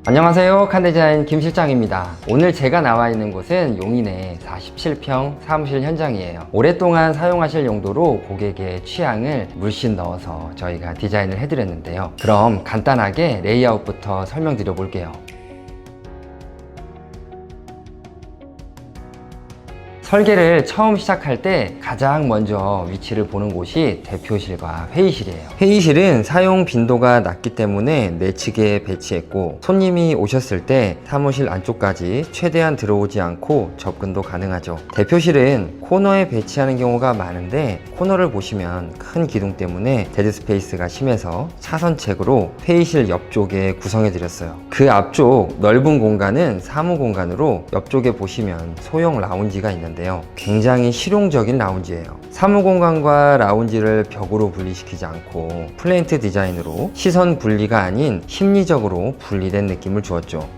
안녕하세요, 칸디자인 김 실장입니다. 오늘 제가 나와 있는 곳은 용인의 47평 사무실 현장이에요. 오랫동안 사용하실 용도로 고객의 취향을 물씬 넣어서 저희가 디자인을 해드렸는데요. 그럼 간단하게 레이아웃부터 설명드려 볼게요. 설계를 처음 시작할 때 가장 먼저 위치를 보는 곳이 대표실과 회의실이에요. 회의실은 사용 빈도가 낮기 때문에 내측에 배치했고, 손님이 오셨을 때 사무실 안쪽까지 최대한 들어오지 않고 접근도 가능하죠. 대표실은 코너에 배치하는 경우가 많은데, 코너를 보시면 큰 기둥 때문에 데드 스페이스가 심해서 차선책으로 회의실 옆쪽에 구성해 드렸어요. 그 앞쪽 넓은 공간은 사무 공간으로 옆쪽에 보시면 소형 라운지가 있는데 굉장히 실용적인 라운지예요. 사무 공간과 라운지를 벽으로 분리시키지 않고 플레인트 디자인으로 시선 분리가 아닌 심리적으로 분리된 느낌을 주었죠.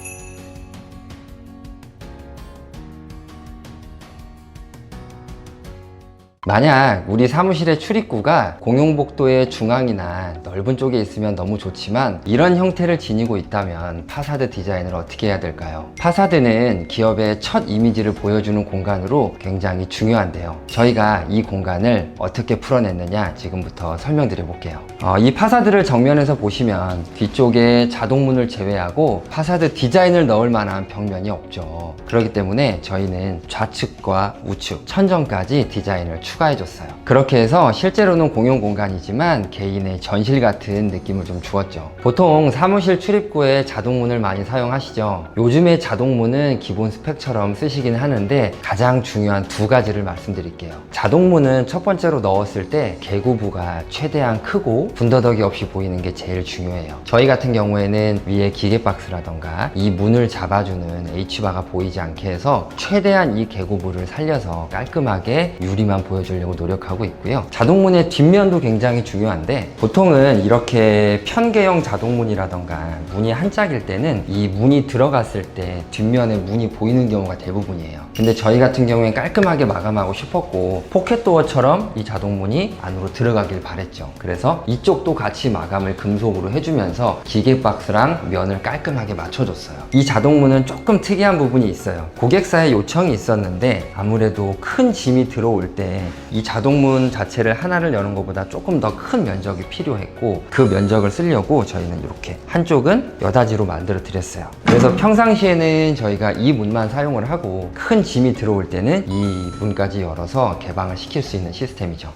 만약 우리 사무실의 출입구가 공용복도의 중앙이나 넓은 쪽에 있으면 너무 좋지만, 이런 형태를 지니고 있다면 파사드 디자인을 어떻게 해야 될까요? 파사드는 기업의 첫 이미지를 보여주는 공간으로 굉장히 중요한데요. 저희가 이 공간을 어떻게 풀어냈느냐 지금부터 설명드려 볼게요. 이 파사드를 정면에서 보시면 뒤쪽에 자동문을 제외하고 파사드 디자인을 넣을 만한 벽면이 없죠. 그렇기 때문에 저희는 좌측과 우측, 천정까지 디자인을 추가해줬어요. 그렇게 해서 실제로는 공용 공간이지만 개인의 전실 같은 느낌을 좀 주었죠. 보통 사무실 출입구에 자동문을 많이 사용하시죠. 요즘에 자동문은 기본 스펙처럼 쓰시긴 하는데, 가장 중요한 두 가지를 말씀드릴게요. 자동문은 첫 번째로 넣었을 때 개구부가 최대한 크고 군더더기 없이 보이는 게 제일 중요해요. 저희 같은 경우에는 위에 기계박스라던가 이 문을 잡아주는 H바가 보이지 않게 해서 최대한 이 개구부를 살려서 깔끔하게 유리만 보여주려고 노력하고 있고요. 자동문의 뒷면도 굉장히 중요한데, 보통은 이렇게 편개형 자동문이라던가 문이 한 짝일 때는 이 문이 들어갔을 때 뒷면에 문이 보이는 경우가 대부분이에요. 근데 저희 같은 경우엔 깔끔하게 마감하고 싶었고, 포켓도어처럼 이 자동문이 안으로 들어가길 바랬죠. 그래서 이쪽도 같이 마감을 금속으로 해주면서 기계박스랑 면을 깔끔하게 맞춰줬어요. 이 자동문은 조금 특이한 부분이 있어요. 고객사의 요청이 있었는데, 아무래도 큰 짐이 들어올 때 이 자동문 자체를 하나를 여는 것보다 조금 더 큰 면적이 필요했고, 그 면적을 쓰려고 저희는 이렇게 한쪽은 여닫이로 만들어 드렸어요. 그래서 평상시에는 저희가 이 문만 사용을 하고, 큰 짐이 들어올 때는 이 문까지 열어서 개방을 시킬 수 있는 시스템이죠.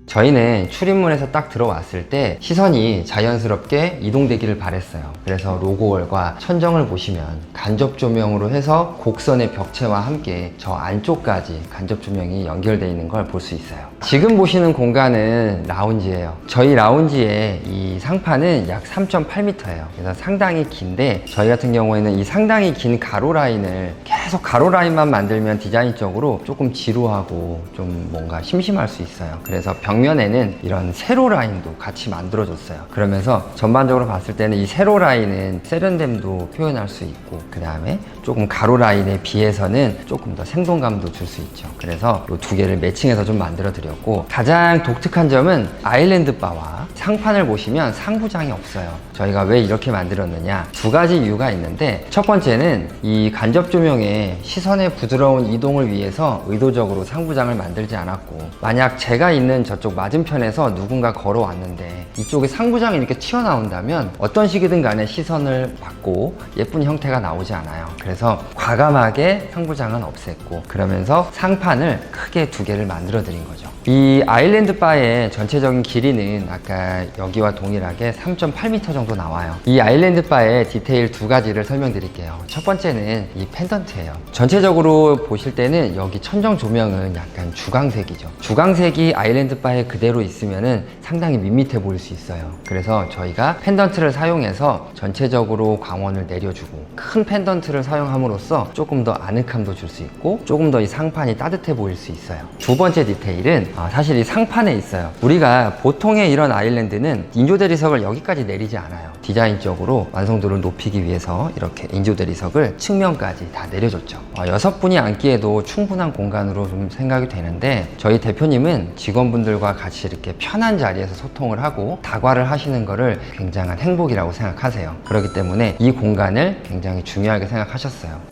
저희는 출입문에서 딱 들어왔을 때 시선이 자연스럽게 이동되기를 바랬어요. 그래서 로고월과 천정을 보시면 간접 조명으로 해서 곡선의 벽체와 함께 저 안쪽까지 간접 조명이 연결되어 있는 걸 볼 수 있어요. 지금 보시는 공간은 라운지예요. 저희 라운지의 이 상판은 약 3.8m예요. 그래서 상당히 긴데, 저희 같은 경우에는 이 상당히 긴 가로 라인을 계속 가로 라인만 만들면 디자인적으로 조금 지루하고 좀 뭔가 심심할 수 있어요. 그래서 벽면에는 이런 세로 라인도 같이 만들어줬어요. 그러면서 전반적으로 봤을 때는 이 세로 라인은 세련됨도 표현할 수 있고, 그 다음에 조금 가로 라인에 비해서는 조금 더 생동감도 줄 수 있죠. 그래서 이 두 개를 매칭해서 좀 만들어 드렸고, 가장 독특한 점은 아일랜드 바와 상판을 보시면 상부장이 없어요. 저희가 왜 이렇게 만들었느냐, 두 가지 이유가 있는데, 첫 번째는 이 간접 조명의 시선의 부드러운 이동을 위해서 의도적으로 상부장을 만들지 않았고, 만약 제가 있는 저쪽 맞은편에서 누군가 걸어왔는데 이쪽에 상부장이 이렇게 튀어나온다면 어떤 식이든 간에 시선을 받고 예쁜 형태가 나오지 않아요. 그래서 과감하게 상부장은 없앴고, 그러면서 상판을 크게 두 개를 만들어 드린 거죠. 이 아일랜드 바의 전체적인 길이는 아까 여기와 동일하게 3.8m 정도 나와요. 이 아일랜드 바의 디테일 두 가지를 설명드릴게요. 첫 번째는 이 펜던트예요. 전체적으로 보실 때는 여기 천정 조명은 약간 주광색이죠. 주광색이 아일랜드 바에 그대로 있으면은 상당히 밋밋해 보일 수 있어요. 그래서 저희가 펜던트를 사용해서 전체적으로 광원을 내려주고, 큰 펜던트를 사용함으로써 조금 더 아늑함도 줄 수 있고, 조금 더 이 상판이 따뜻해 보일 수 있어요. 두 번째 디테일은 사실 이 상판에 있어요. 우리가 보통의 이런 아일랜드는 인조 대리석을 여기까지 내리지 않아요. 디자인적으로 완성도를 높이기 위해서 이렇게 인조 대리석을 측면까지 다 내려줬죠. 6분이 앉기에도 충분한 공간으로 좀 생각이 되는데, 저희 대표님은 직원분들과 같이 이렇게 편한 자리에서 소통을 하고 다과를 하시는 거를 굉장한 행복이라고 생각하세요. 그렇기 때문에 이 공간을 굉장히 중요하게 생각하셨어요.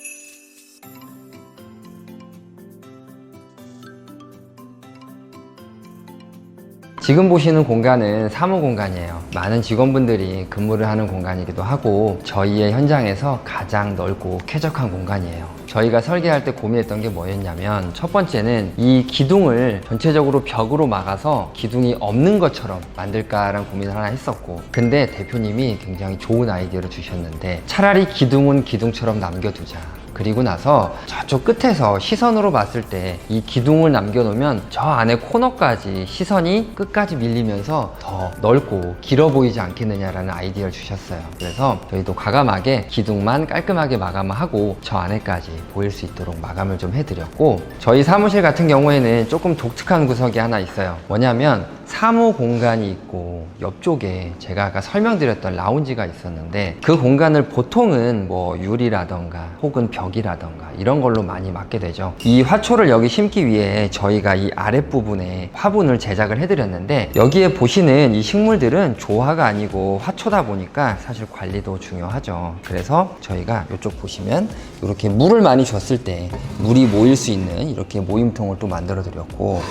지금 보시는 공간은 사무 공간이에요. 많은 직원분들이 근무를 하는 공간이기도 하고 저희의 현장에서 가장 넓고 쾌적한 공간이에요. 저희가 설계할 때 고민했던 게 뭐였냐면, 첫 번째는 이 기둥을 전체적으로 벽으로 막아서 기둥이 없는 것처럼 만들까라는 고민을 하나 했었고, 근데 대표님이 굉장히 좋은 아이디어를 주셨는데, 차라리 기둥은 기둥처럼 남겨두자. 그리고 나서 저쪽 끝에서 시선으로 봤을 때 이 기둥을 남겨놓으면 저 안에 코너까지 시선이 끝까지 밀리면서 더 넓고 길어 보이지 않겠느냐라는 아이디어를 주셨어요. 그래서 저희도 과감하게 기둥만 깔끔하게 마감하고 저 안에까지 보일 수 있도록 마감을 좀 해드렸고, 저희 사무실 같은 경우에는 조금 독특한 구석이 하나 있어요. 뭐냐면 사무 공간이 있고 옆쪽에 제가 아까 설명드렸던 라운지가 있었는데, 그 공간을 보통은 뭐 유리라던가 혹은 벽이라던가 이런 걸로 많이 막게 되죠. 이 화초를 여기 심기 위해 저희가 이 아랫부분에 화분을 제작을 해드렸는데, 여기에 보시는 이 식물들은 조화가 아니고 화초다 보니까 사실 관리도 중요하죠. 그래서 저희가 이쪽 보시면 이렇게 물을 많이 줬을 때 물이 모일 수 있는 이렇게 모임통을 또 만들어 드렸고,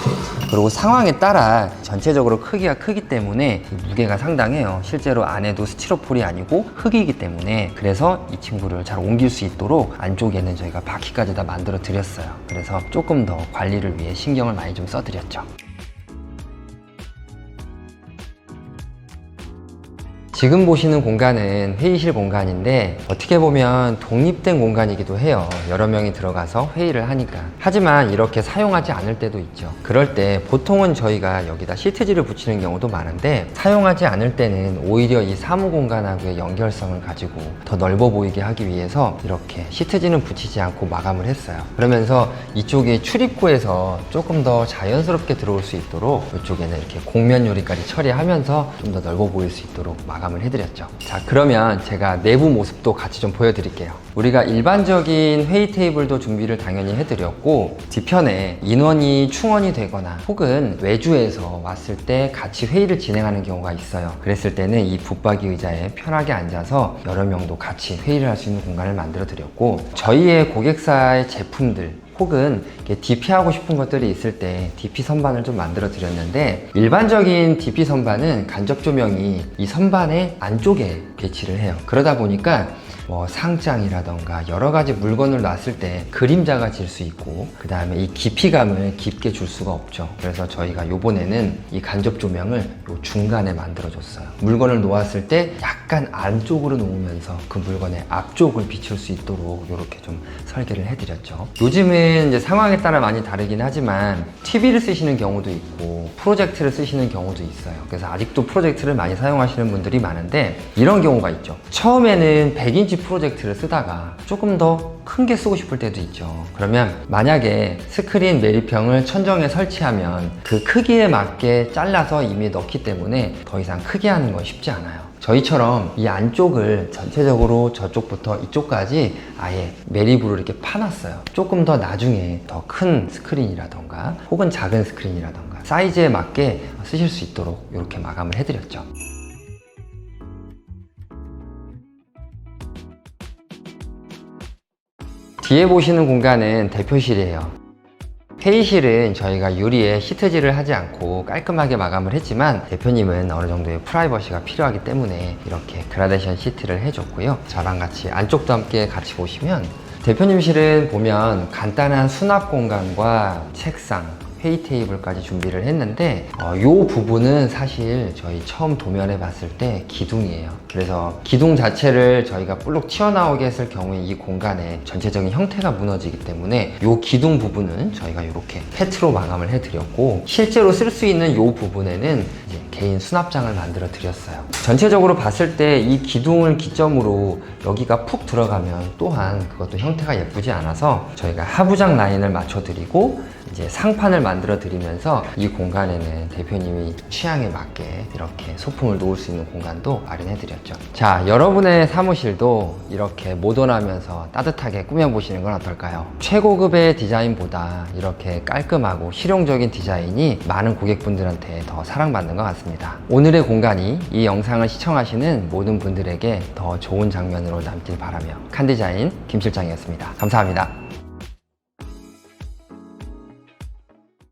그리고 상황에 따라 전체적으로 크기가 크기 때문에 무게가 상당해요. 실제로 안에도 스티로폴이 아니고 흙이기 때문에, 그래서 이 친구를 잘 옮길 수 있도록 안쪽에는 저희가 바퀴까지 다 만들어 드렸어요. 그래서 조금 더 관리를 위해 신경을 많이 좀 써드렸죠. 지금 보시는 공간은 회의실 공간인데, 어떻게 보면 독립된 공간이기도 해요. 여러 명이 들어가서 회의를 하니까. 하지만 이렇게 사용하지 않을 때도 있죠. 그럴 때 보통은 저희가 여기다 시트지를 붙이는 경우도 많은데, 사용하지 않을 때는 오히려 이 사무 공간하고의 연결성을 가지고 더 넓어 보이게 하기 위해서 이렇게 시트지는 붙이지 않고 마감을 했어요. 그러면서 이쪽에 출입구에서 조금 더 자연스럽게 들어올 수 있도록 이쪽에는 이렇게 곡면 유리까지 처리하면서 좀 더 넓어 보일 수 있도록 마감을 해드렸죠. 자, 그러면 제가 내부 모습도 같이 좀 보여드릴게요. 우리가 일반적인 회의 테이블도 준비를 당연히 해드렸고, 뒤편에 인원이 충원이 되거나 혹은 외주에서 왔을 때 같이 회의를 진행하는 경우가 있어요. 그랬을 때는 이 붙박이 의자에 편하게 앉아서 여러 명도 같이 회의를 할 수 있는 공간을 만들어 드렸고, 저희의 고객사의 제품들 혹은 DP하고 싶은 것들이 있을 때 DP 선반을 좀 만들어 드렸는데, 일반적인 DP 선반은 간접 조명이 이 선반의 안쪽에 배치를 해요. 그러다 보니까 뭐 상장이라던가 여러 가지 물건을 놨을 때 그림자가 질 수 있고, 그 다음에 이 깊이감을 깊게 줄 수가 없죠. 그래서 저희가 요번에는 이 간접 조명을 요 중간에 만들어 줬어요. 물건을 놓았을 때 약간 안쪽으로 놓으면서 그 물건의 앞쪽을 비출 수 있도록 이렇게 좀 설계를 해드렸죠. 요즘은 이제 상황에 따라 많이 다르긴 하지만 TV를 쓰시는 경우도 있고 프로젝트를 쓰시는 경우도 있어요. 그래서 아직도 프로젝트를 많이 사용하시는 분들이 많은데, 이런 경우가 있죠. 처음에는 100인치 프로젝트를 쓰다가 조금 더 큰 게 쓰고 싶을 때도 있죠. 그러면 만약에 스크린 매립형을 천정에 설치하면 그 크기에 맞게 잘라서 이미 넣기 때문에 더 이상 크게 하는 건 쉽지 않아요. 저희처럼 이 안쪽을 전체적으로 저쪽부터 이쪽까지 아예 매립으로 이렇게 파놨어요. 조금 더 나중에 더 큰 스크린이라던가 혹은 작은 스크린이라던가 사이즈에 맞게 쓰실 수 있도록 이렇게 마감을 해드렸죠. 뒤에 보시는 공간은 대표실이에요. 회의실은 저희가 유리에 시트지를 하지 않고 깔끔하게 마감을 했지만, 대표님은 어느 정도의 프라이버시가 필요하기 때문에 이렇게 그라데이션 시트를 해줬고요. 저랑 같이 안쪽도 함께 같이 보시면, 대표님실은 보면 간단한 수납 공간과 책상, 회의 테이블까지 준비를 했는데, 이 부분은 사실 저희 처음 도면해 봤을 때 기둥이에요. 그래서 기둥 자체를 저희가 볼록 튀어나오게 했을 경우에 이 공간의 전체적인 형태가 무너지기 때문에 이 기둥 부분은 저희가 이렇게 페트로 마감을 해드렸고, 실제로 쓸 수 있는 이 부분에는 이제 개인 수납장을 만들어 드렸어요. 전체적으로 봤을 때 이 기둥을 기점으로 여기가 푹 들어가면 또한 그것도 형태가 예쁘지 않아서 저희가 하부장 라인을 맞춰 드리고, 이제 상판을 만들어 드리면서 이 공간에는 대표님이 취향에 맞게 이렇게 소품을 놓을 수 있는 공간도 마련해 드렸죠. 자, 여러분의 사무실도 이렇게 모던하면서 따뜻하게 꾸며보시는 건 어떨까요? 최고급의 디자인보다 이렇게 깔끔하고 실용적인 디자인이 많은 고객분들한테 더 사랑받는 것 같습니다. 오늘의 공간이 이 영상을 시청하시는 모든 분들에게 더 좋은 장면으로 남길 바라며 칸디자인 김 실장이었습니다. 감사합니다.